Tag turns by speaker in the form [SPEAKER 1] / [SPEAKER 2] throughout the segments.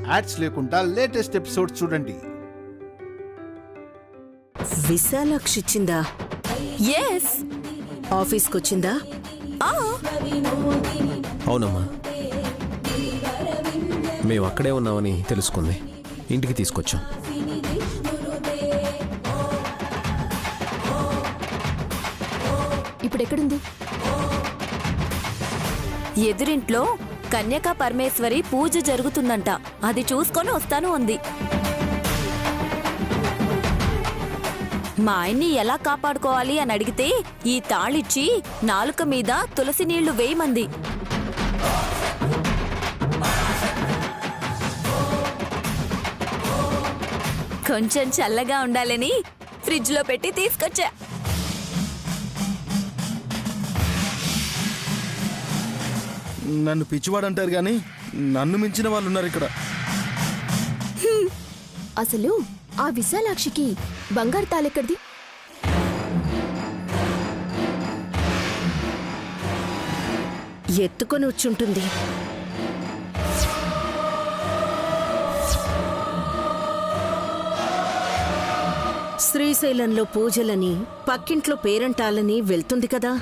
[SPEAKER 1] Ads లేకుండా latest episodes చూడండి.
[SPEAKER 2] విశాలాక్షి ఇచ్చిందా?
[SPEAKER 3] ఎస్.
[SPEAKER 2] ఆఫీస్కి వచ్చిందా?
[SPEAKER 4] అవునమ్మా, మేము అక్కడే ఉన్నామని తెలుసుకుంది. ఇంటికి తీసుకొచ్చాం.
[SPEAKER 3] ఇప్పుడెక్కడుంది? ఎదురింట్లో కన్యకా పరమేశ్వరి పూజ జరుగుతుందంట. అది చూసుకొని వస్తాను అంది. మా ఆయన్ని ఎలా కాపాడుకోవాలి అని అడిగితే ఈ తాళిచ్చి నాలుక మీద తులసి నీళ్లు వేయమంది. కొంచెం చల్లగా ఉండాలని ఫ్రిడ్జ్ లో పెట్టి తీసుకొచ్చా.
[SPEAKER 5] నన్ను పిచ్చివాడంటారు గాని నన్ను మించిన వాళ్ళు ఉన్నారు ఇక్కడ.
[SPEAKER 6] అసలు ఆ విశాలాక్షికి బంగారు తాళెక్కడిది?
[SPEAKER 2] ఎత్తుకొని వచ్చుంటుంది. శ్రీశైలంలో పూజలని, పక్కింట్లో పేరంటాలని వెళ్తుంది కదా.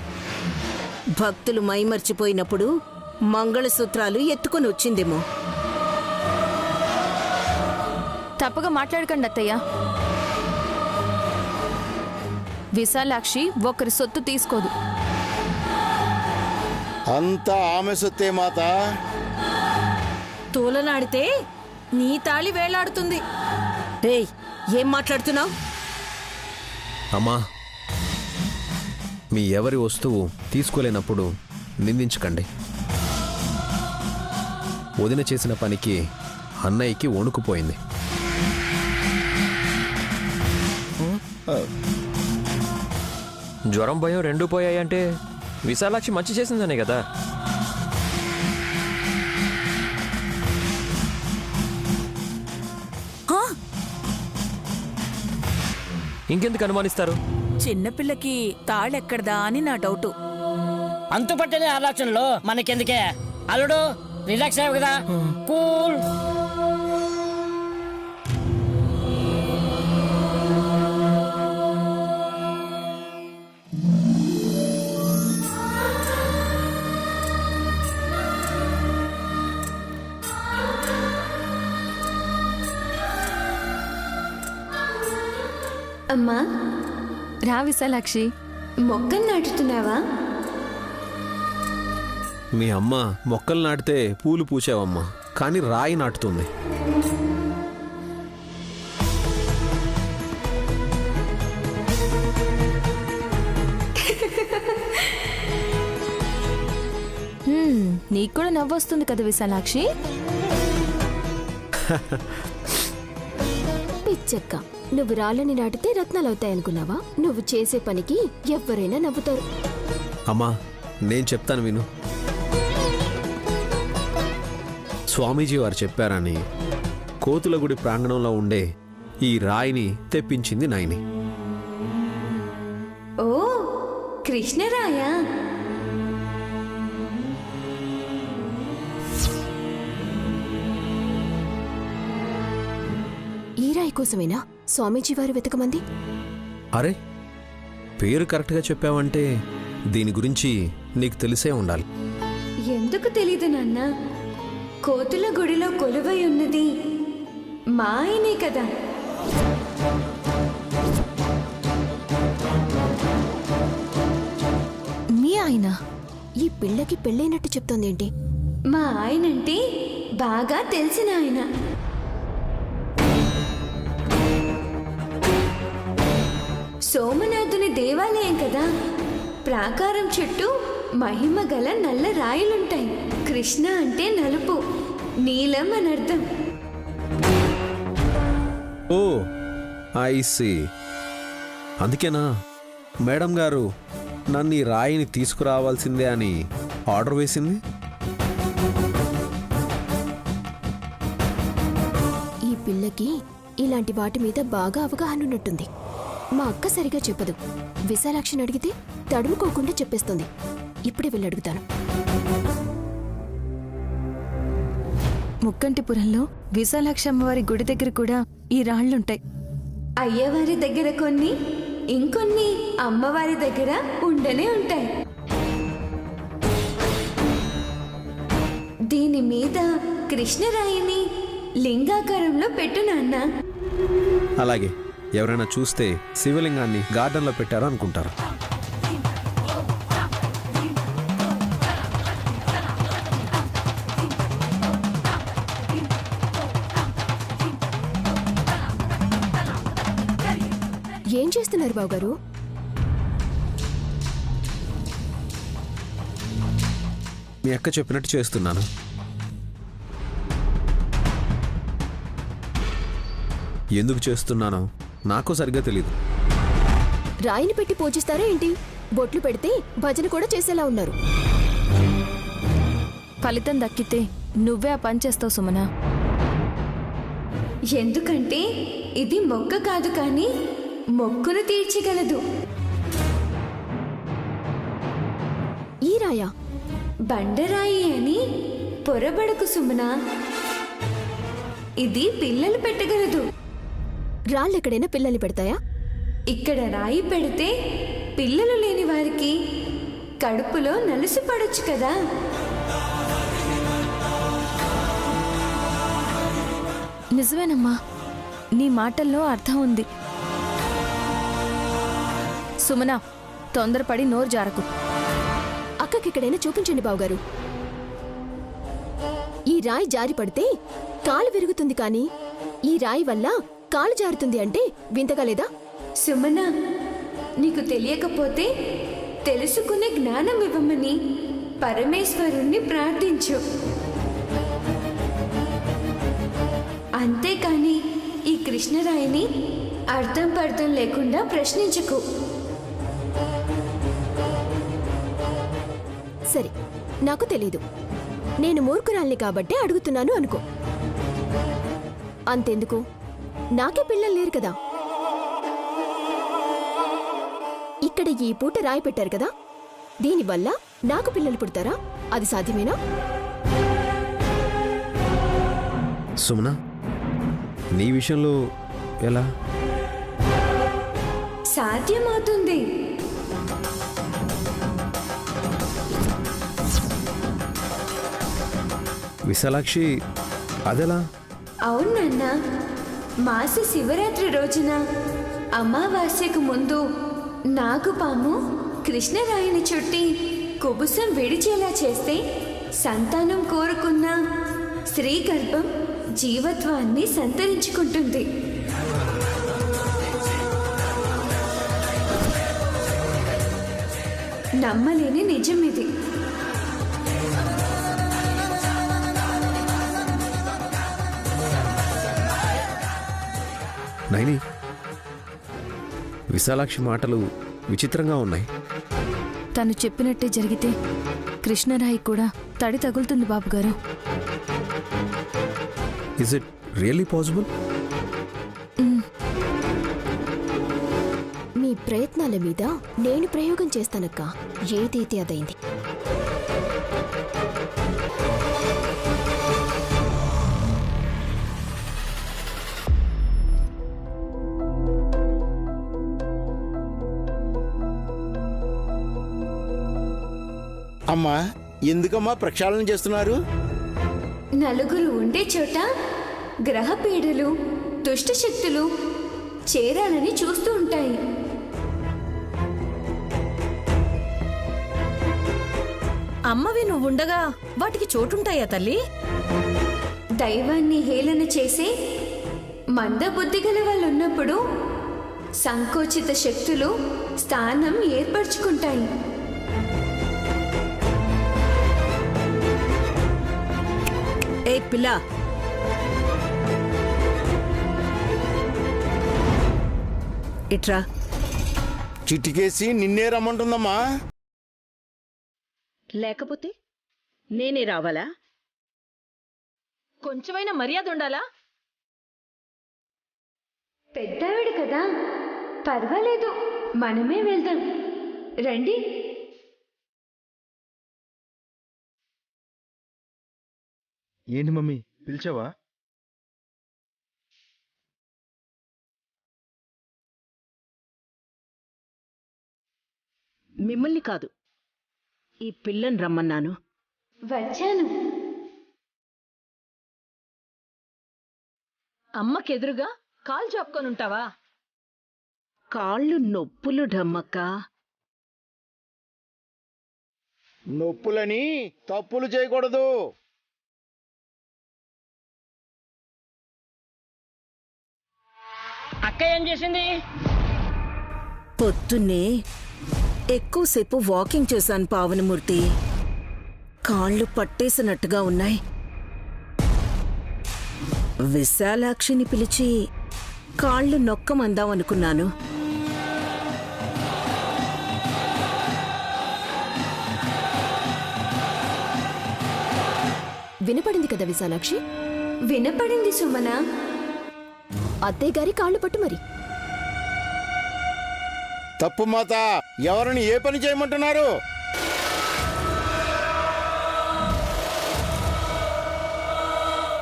[SPEAKER 2] భక్తులు మైమర్చిపోయినప్పుడు మంగళసూత్రాలు ఎత్తుకొని వచ్చిందేమో.
[SPEAKER 3] తప్పగా మాట్లాడకండి అత్తయ్య. విశాలాక్షి ఒకరి సొత్తు తీసుకోదు.
[SPEAKER 7] అంతా ఆమె సొత్తే మాత.
[SPEAKER 2] తోలనాడితే నీ తాళి వేలాడుతుంది. ఏయ్, ఏం మాట్లాడుతున్నావు?
[SPEAKER 4] అమ్మా, మీ ఎవరి వస్తువు తీసుకోలేనప్పుడు నిందించకండి. వదిన చేసిన పనికి అన్నయ్యకి వణుకుపోయింది.
[SPEAKER 8] జ్వరం భయం రెండూ పోయాయంటే విశాలాక్షి మంచి చేసిందనే కదా. ఇంకెందుకు అనుమానిస్తారు?
[SPEAKER 9] చిన్నపిల్లకి తాళెక్కడదా అని నా డౌటు.
[SPEAKER 10] అంతుపట్టని ఆలోచనలో మనకెందుకే? అల్లుడు రిలాక్స్ అయ్యావు కదా, కూల్.
[SPEAKER 6] అమ్మా,
[SPEAKER 3] రా విశాలాక్షి.
[SPEAKER 6] మొక్కలు నాటుతున్నావా?
[SPEAKER 4] మీ అమ్మ మొక్కలు నాటితే పూలు పూసావమ్మా, కానీ రాయి నాటుతుంది.
[SPEAKER 3] నీకు కూడా నవ్వొస్తుంది కదా విశాలాక్షి.
[SPEAKER 6] పిచ్చక్క, నువ్వు రాళ్ళని నాటితే రత్నాలవుతాయనుకున్నావా? నువ్వు చేసే పనికి ఎవరైనా నవ్వుతారు.
[SPEAKER 4] అమ్మా, నేను చెప్తాను విను. స్వామీజీ వారు చెప్పారని కోతుల గుడి ప్రాంగణంలో ఉండే ఈ రాయిని తెప్పించింది నాయని.
[SPEAKER 6] ఓ, కృష్ణరాయా? ఈ రాయి కోసమేనా స్వామీజీ వారు వెతకమంది?
[SPEAKER 4] అరే, పేరు కరెక్ట్గా చెప్పావంటే దీని గురించి నీకు తెలిసే ఉండాలి.
[SPEAKER 6] ఎందుకు తెలీదు నాన్న? కోతుల గుడిలో కొలువై ఉన్నది మా ఆయనే కదా.
[SPEAKER 3] మీ ఆయన?
[SPEAKER 6] ఈ పిల్లకి పెళ్ళైనట్టు చెప్తోందేంటి? మా ఆయనంటే బాగా తెలిసిన ఆయన. సోమనాథుని దేవాలయం కదా. ప్రాకారం చుట్టూ మహిమ గల నల్ల రాయిలుంటాయి. కృష్ణ అంటే నలుపు, నీలం అని అర్థం.
[SPEAKER 4] ఓ, ఐ సీ. అందుకేనా మేడం గారు నన్ను ఈ రాయిని తీసుకురావాల్సిందే అని ఆర్డర్ వేసింది?
[SPEAKER 6] ఈ పిల్లకి ఇలాంటి వాటి మీద బాగా అవగాహన ఉన్నట్టుంది. మా అక్క సరిగా చెప్పదు. విశాలాక్షిని అడిగితే తడుముకోకుండా చెప్పేస్తుంది. ఇప్పుడే వెళ్ళి అడుగుతాను.
[SPEAKER 11] ముక్కంటిపురంలో విశాలాక్షి అమ్మవారి గుడి దగ్గర కూడా ఈ రాళ్లుంటాయి.
[SPEAKER 6] అయ్యవారి దగ్గర కొన్ని, ఇంకొన్ని అమ్మవారి దగ్గర ఉండనే ఉంటాయి. దీని మీద కృష్ణరాయిని లింగాకారంలో పెట్టు నాన్న.
[SPEAKER 4] అలాగే ఎవరైనా చూస్తే శివలింగాన్ని గార్డెన్లో పెట్టారో అనుకుంటారు.
[SPEAKER 11] ఏం చేస్తున్నారు బావగారు?
[SPEAKER 4] మీ అక్క చెప్పినట్టు చేస్తున్నాను. ఎందుకు చేస్తున్నానో నాకు సరిగ్గా తెలీదు.
[SPEAKER 11] రాయిని పెట్టి పూజిస్తారా ఏంటి? బొట్లు పెడితే భజన కూడా చేసేలా ఉన్నారు. ఫలితం దక్కితే నువ్వే ఆ పని చేస్తావు సుమనా.
[SPEAKER 6] ఎందుకంటే ఇది మొక్క కాదు, కానీ మొక్కును తీర్చగలదు.
[SPEAKER 11] ఈ రాయా?
[SPEAKER 6] బండరాయి అని పొరబడకు సుమనా. ఇది పిల్లలు పెట్టగలదు.
[SPEAKER 11] రాళ్ళెక్కడైనా పిల్లల్ని పెడతాయా?
[SPEAKER 6] ఇక్కడ రాయి పెడితే పిల్లలు లేని వారికి కడుపులో నలుసు పడొచ్చు కదా.
[SPEAKER 11] నిజమేనమ్మా, నీ మాటల్లో అర్థం ఉంది. సుమనా, తొందరపడి నోరు జారకు. అక్కకెక్కడైనా చూపించండి బావగారు. ఈ రాయి జారి పడితే కాలు విరుగుతుంది, కానీ ఈ రాయి వల్ల కాలు జారుతుంది అంటే వింతగా లేదా?
[SPEAKER 6] సుమనా, నీకు తెలియకపోతే తెలుసుకునే జ్ఞానం ఇవ్వమని పరమేశ్వరుణ్ణి ప్రార్థించు. అంతేకాని ఈ కృష్ణరాయిని అర్థం పర్థం లేకుండా ప్రశ్నించకు.
[SPEAKER 11] సరే, నాకు తెలీదు. నేను మూర్ఖురాల్ని కాబట్టి అడుగుతున్నాను అనుకో. అంతెందుకు, నాకే పిల్లలు లేరు కదా. ఇక్కడ ఈ పూట రాయి పెట్టారు కదా, దీనివల్ల నాకు పిల్లలు పుడతారా? అది సాధ్యమేనా?
[SPEAKER 4] సుమనా, నీ విషయంలో ఎలా?
[SPEAKER 6] సాధ్యమవుతుంది.
[SPEAKER 4] విశాలాక్షి, అదెలా?
[SPEAKER 6] అవునన్నా, మాస శివరాత్రి రోజున అమావాస్యకు ముందు నాగుపాము కృష్ణరాయిని చుట్టి కుబుసం విడిచేలా చేస్తే సంతానం కోరుకున్న స్త్రీ గర్భం జీవత్వాన్ని సంతరించుకుంటుంది. నమ్మలేని నిజం ఇది.
[SPEAKER 4] నైని, విశాలాక్షి మాటలు విచిత్రంగా ఉన్నాయి.
[SPEAKER 11] తను చెప్పినట్టే జరిగితే కృష్ణరాయి కూడా తడి తగులుతుంది బాబుగారు.
[SPEAKER 4] Is it really possible?
[SPEAKER 11] మీ ప్రయత్నాల మీద నేను ప్రయోగం చేస్తానక్క. ఏదైతే అదైంది.
[SPEAKER 7] అమ్మా, ఎందుకమ్మా ప్రక్షాళన చేస్తున్నారు?
[SPEAKER 6] నలుగురు ఉండే చోట గ్రహ పీడలు, దుష్ట శక్తులు చేరాలని చూస్తూ ఉంటాయి.
[SPEAKER 2] అమ్మవి నువ్వుండగా వాటికి చోటుంటాయా తల్లి?
[SPEAKER 6] దైవాన్ని హేళన చేసే మందబుద్ధి గల వాళ్ళు ఉన్నప్పుడు సంకోచిత శక్తులు స్థానం ఏర్పరచుకుంటాయి.
[SPEAKER 2] ఏ పిల్ల, ఇట్రా.
[SPEAKER 7] చిటికేసి నిన్నే రమ్మంటుందమ్మా.
[SPEAKER 2] లేకపోతే నేనే రావాలా? కొంచెమైనా మర్యాద ఉండాలా?
[SPEAKER 6] పెద్దావిడ కదా, పర్వాలేదు, మనమే వెళ్దాం రండి.
[SPEAKER 5] ఏంటి మమ్మీ, పిలిచావా?
[SPEAKER 2] మిమ్మల్ని కాదు, ఈ పిల్లని రమ్మన్నాను.
[SPEAKER 6] వచ్చాను.
[SPEAKER 2] అమ్మకెదురుగా కాలు చాపుకొనుంటావా? కాళ్ళు నొప్పులు ఢమ్మక్క.
[SPEAKER 7] నొప్పులని తప్పులు చేయకూడదు.
[SPEAKER 10] అక్క ఏం చేసింది?
[SPEAKER 2] పొద్దున్నే ఎక్కువసేపు వాకింగ్ చేశాను పావనమూర్తి. కాళ్ళు పట్టేసినట్టుగా ఉన్నాయి. విశాలాక్షిని పిలిచి కాళ్ళు నొక్కమందాం అనుకున్నాను.
[SPEAKER 11] వినపడింది కదా విశాలాక్షి?
[SPEAKER 6] వినపడింది సుమన.
[SPEAKER 11] అత్తయ్య గారి కాళ్ళు పట్టు మరి.
[SPEAKER 7] తప్పు మాత. ఎవరిని ఏ పని చేయమంటున్నారు?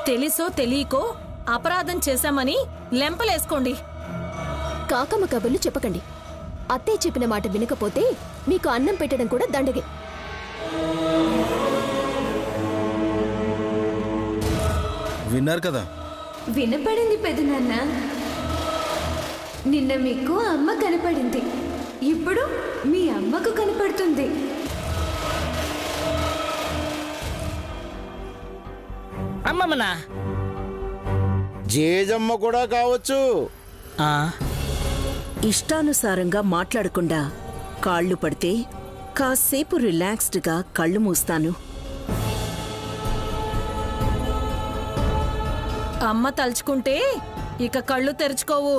[SPEAKER 9] తెలుసో తెలియకో అపరాధం చేశామని లెంపలేసుకోండి.
[SPEAKER 11] కాకమ్మ కబుర్లు చెప్పకండి. అత్తయ్య చెప్పిన మాట వినకపోతే మీకు అన్నం పెట్టడం కూడా దండగే.
[SPEAKER 5] విన్నారు కదా?
[SPEAKER 6] వినపడింది పెదనాన్న. నిన్న మీకు అమ్మ కనపడింది, ఇప్పుడు మీ అమ్మకు కనపడుతుంది.
[SPEAKER 10] అమ్మమ్మనా?
[SPEAKER 7] జేజమ్మ కూడా కావచ్చు.
[SPEAKER 2] ఇష్టానుసారంగా మాట్లాడకుండా కాళ్ళు పడితే కాసేపు రిలాక్స్డ్గా కళ్ళు మూస్తాను.
[SPEAKER 9] అమ్మ తలుచుకుంటే ఇక కళ్ళు తెరుచుకోవు.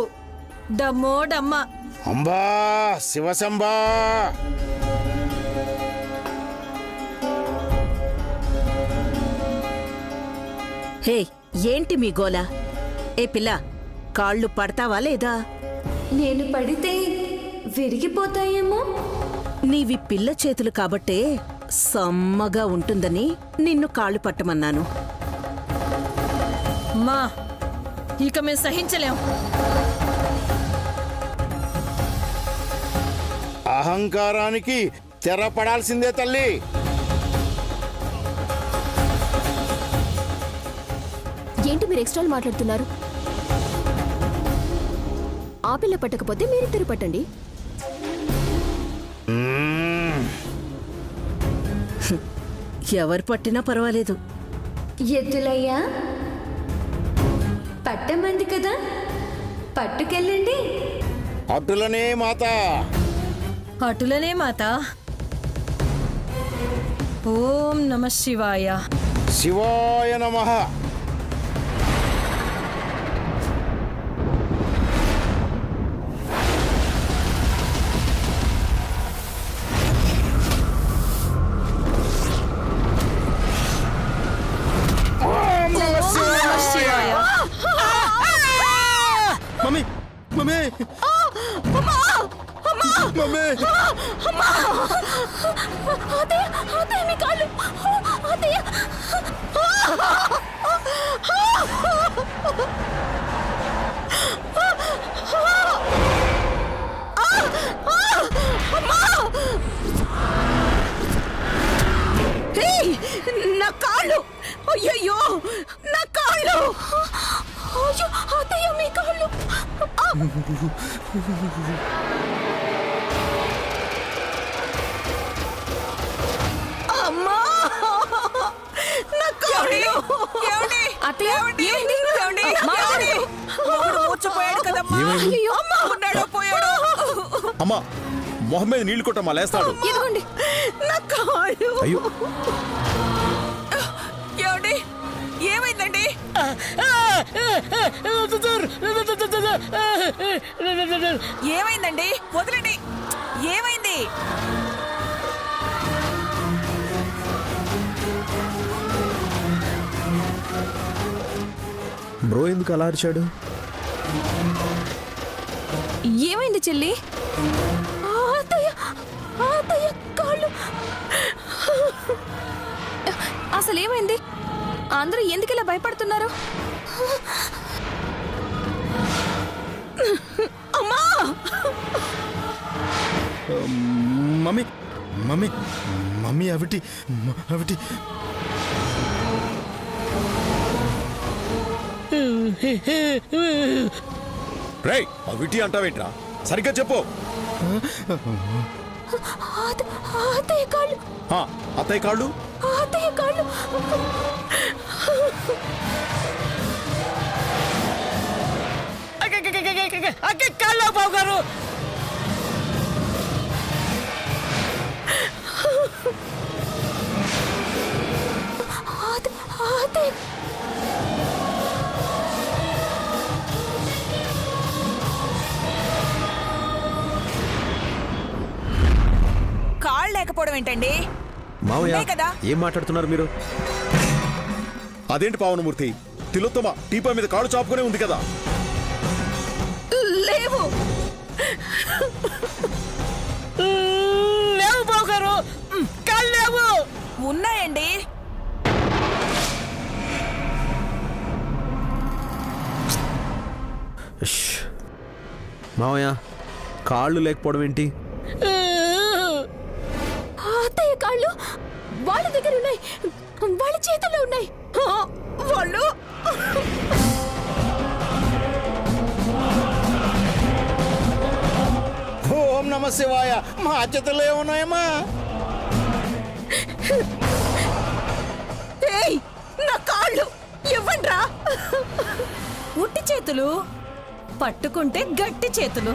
[SPEAKER 9] డమ్మో డమ్మ.
[SPEAKER 7] అంబా శివశంబా.
[SPEAKER 2] హే, ఏంటి మీ గోల? ఏ పిల్ల, కాళ్ళు పడతావా లేదా?
[SPEAKER 6] నేను పడితే విరిగిపోతాయేమో.
[SPEAKER 2] నీవి పిల్ల చేతులు కాబట్టే సమ్మగా ఉంటుందని నిన్ను కాళ్ళు పట్టమన్నాను.
[SPEAKER 9] మా ఇక మేము సహించలేం.
[SPEAKER 7] అహంకారానికి తెరపడాల్సిందే తల్లి.
[SPEAKER 11] ఏంటి మీరు ఎక్స్ట్రాలు మాట్లాడుతున్నారు? ఆ పిల్ల పట్టకపోతే మీరిద్దరు పట్టండి.
[SPEAKER 2] ఎవరు పట్టినా పర్వాలేదు.
[SPEAKER 6] ఎద్దులయ్యా, పట్టమంది కదా, పట్టుకెళ్ళండి.
[SPEAKER 7] అటులనే మాత.
[SPEAKER 9] అటులనే మాత. ఓం నమ శివాయ.
[SPEAKER 7] శివాయ నమః.
[SPEAKER 5] Mummy mummy mummy.
[SPEAKER 2] నా కాళ్ళు! అయ్యయ్యో, నా కాళ్ళు! అయ్యో, అత్తయ్య మీ కాళ్ళు! అమ్మా, నా కాళ్ళు!
[SPEAKER 5] అమ్మా, మొహం మీద నీళ్లు కొట్టమ్మా, లేస్తాడు.
[SPEAKER 2] ఇదిగోండి నా కాళ్ళు.
[SPEAKER 5] అయ్యో,
[SPEAKER 9] ఏమైందండి? ఏమైందండి? వదలండి. ఏమైంది?
[SPEAKER 4] బ్రో ఎందుకు అలా అరిచాడు?
[SPEAKER 11] ఏమైంది చెల్లి? కాళ్ళు అసలు ఏమైంది? అందరూ ఎందుకు ఇలా భయపడుతున్నారు?
[SPEAKER 2] అమ్మా!
[SPEAKER 5] మమ్మీ మమ్మీ మమ్మీ అవిటి అవిటి
[SPEAKER 7] రేయ్ అవిటి అంటావేంట్రా? సరిగ్గా చెప్పు.
[SPEAKER 11] అత్తయ్య కాళ్ళు,
[SPEAKER 7] అత్తయ్య కాళ్ళు.
[SPEAKER 11] అత్తయ్య కాళ్ళు.
[SPEAKER 10] కాళ్ళ బాబు గారు.
[SPEAKER 9] కాళ్ళు లేకపోవడం ఏంటండి?
[SPEAKER 4] మావయ్య
[SPEAKER 9] ఉన్నాయి కదా.
[SPEAKER 4] ఏం మాట్లాడుతున్నారు మీరు?
[SPEAKER 7] అదేంటి పావనమూర్తి, తిలోత్తమ టీపా మీద కాళ్ళు చాపుకునే ఉంది కదా.
[SPEAKER 2] లేవు
[SPEAKER 10] లేవు బాబు గారు, కాళ్ళు లేవు.
[SPEAKER 9] ఉన్నాయండి.
[SPEAKER 4] ష్. మావయ్య కాళ్ళు లేకపోవడం ఏంటి?
[SPEAKER 11] అత్తయ్య కాళ్ళు వాళ్ళ దగ్గర ఉన్నాయి, వాళ్ళ చేతుల్లో ఉన్నాయి.
[SPEAKER 2] వాళ్ళు
[SPEAKER 7] ఓం నమ శివాయ. మా చేతుల్లో ఏమున్నాయమ్మా?
[SPEAKER 2] ఏయ్, నా కాళ్ళు ఇవ్వండ్రా.
[SPEAKER 9] ఉట్టి చేతులు, పట్టుకుంటే గట్టి చేతులు.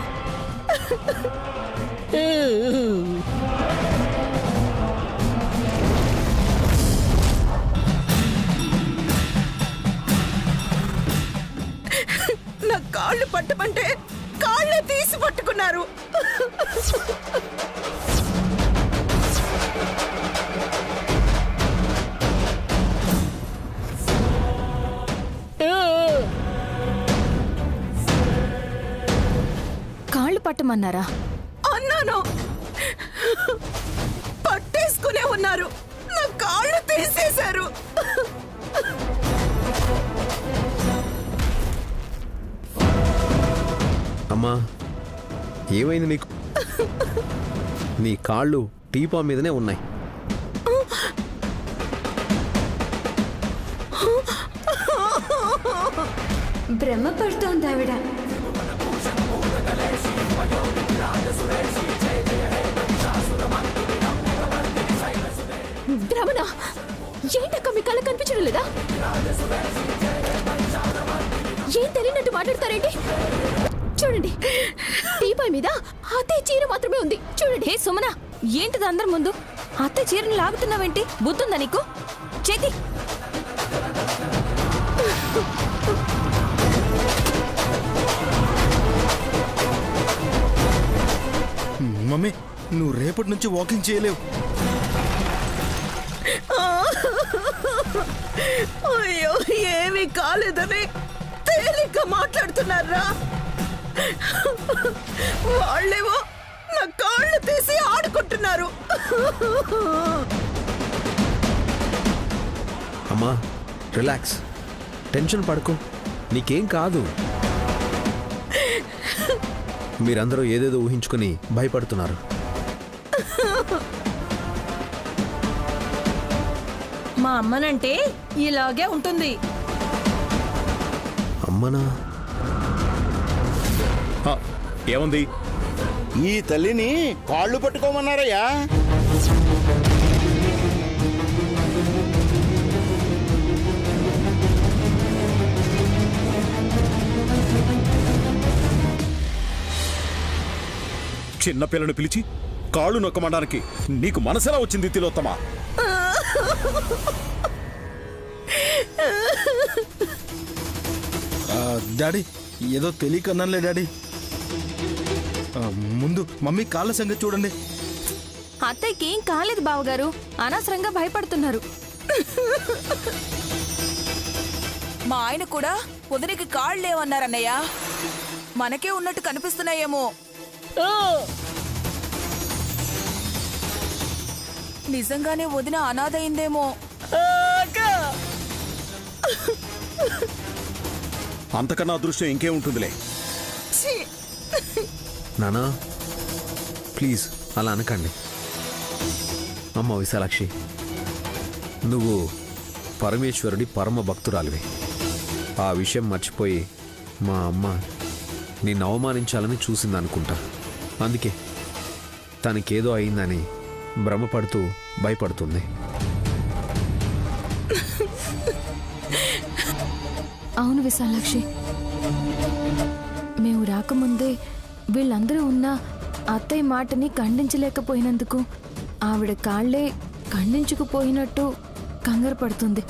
[SPEAKER 2] నా కాళ్ళు పట్టమంటే కాళ్ళు తీసి పట్టుకున్నారు.
[SPEAKER 11] కాళ్ళు పట్టమన్నారా?
[SPEAKER 2] అన్నాను, పట్టేసుకునే ఉన్నారు. నా కాళ్ళు తీసేశారు.
[SPEAKER 4] అమ్మా ఏమైంది నీకు? నీ కాళ్ళు టీపా మీదనే ఉన్నాయి.
[SPEAKER 6] భ్రమ పడుతోంది ఆవిడ.
[SPEAKER 11] భ్రమణ ఏంటక్క, మీ కళ్ళ కనిపించడం లేదా? ఏం తెలియనట్టు మాట్లాడతారేంటి? చూడండి, టీపై మీద అత్తయ్య చీర మాత్రమే ఉంది. చూడండి.
[SPEAKER 3] హే సుమన, ఏంటిది అందరి ముందు అత్తయ్య చీరను లాగుతున్నావేంటి? బుద్ధుందా నీకు? చేతి
[SPEAKER 5] మమ్మీ నువ్వు రేపటి నుంచి వాకింగ్ చేయలేవు.
[SPEAKER 2] అయ్యో, ఏమీ కాలేదని తేలిక మాట్లాడుతున్నారా? వాళ్ళేమో నా కాళ్ళు తీసి ఆడుకుంటున్నారు.
[SPEAKER 4] అమ్మా రిలాక్స్, టెన్షన్ పడుకో, నీకేం కాదు. మీరందరూ ఏదేదో ఊహించుకుని భయపడుతున్నారు.
[SPEAKER 9] మా అమ్మనంటే ఇలాగే ఉంటుంది.
[SPEAKER 4] అమ్మనా?
[SPEAKER 7] ఏముంది? ఈ తల్లిని కాళ్ళు పట్టుకోమన్నారయ్యా. చిన్నపిల్లను పిలిచి కాళ్ళు నొక్కమనడానికి నీకు మనసెలా వచ్చింది తిలోత్తమ?
[SPEAKER 5] డాడీ ఏదో తెలియకన్నానులే డాడీ. ముందు మమ్మీ కాళ్ళ సంగతి చూడండి.
[SPEAKER 3] అత్తయ్యకి ఏం కాలేదు బావగారు, అనవసరంగా భయపడుతున్నారు.
[SPEAKER 9] మా ఆయన కూడా వదినకి కాళ్ళు లేవన్నారన్నయ్య. మనకే ఉన్నట్టు కనిపిస్తున్నాయేమో. నిజంగానే వదిన అనాథ అయిందేమో.
[SPEAKER 7] అంతకన్నా అదృష్టం ఇంకేముంటుందిలే.
[SPEAKER 4] నానా ప్లీజ్ అలా అనకండి. అమ్మ విశాలాక్షి, నువ్వు పరమేశ్వరుడి పరమ భక్తురాలివి. ఆ విషయం మర్చిపోయి మా అమ్మ నిన్ను అవమానించాలని చూసిందనుకుంటా. అందుకే తనకేదో అయిందని భ్రమపడుతూ భయపడుతుంది.
[SPEAKER 11] అవును విశాలాక్షి, మేము రాకముందే వీళ్ళందరూ ఉన్న అత్తయ్య మాటని ఖండించలేకపోయినందుకు ఆవిడ కాళ్లే ఖండించుకుపోయినట్టు కంగారు పడుతుంది.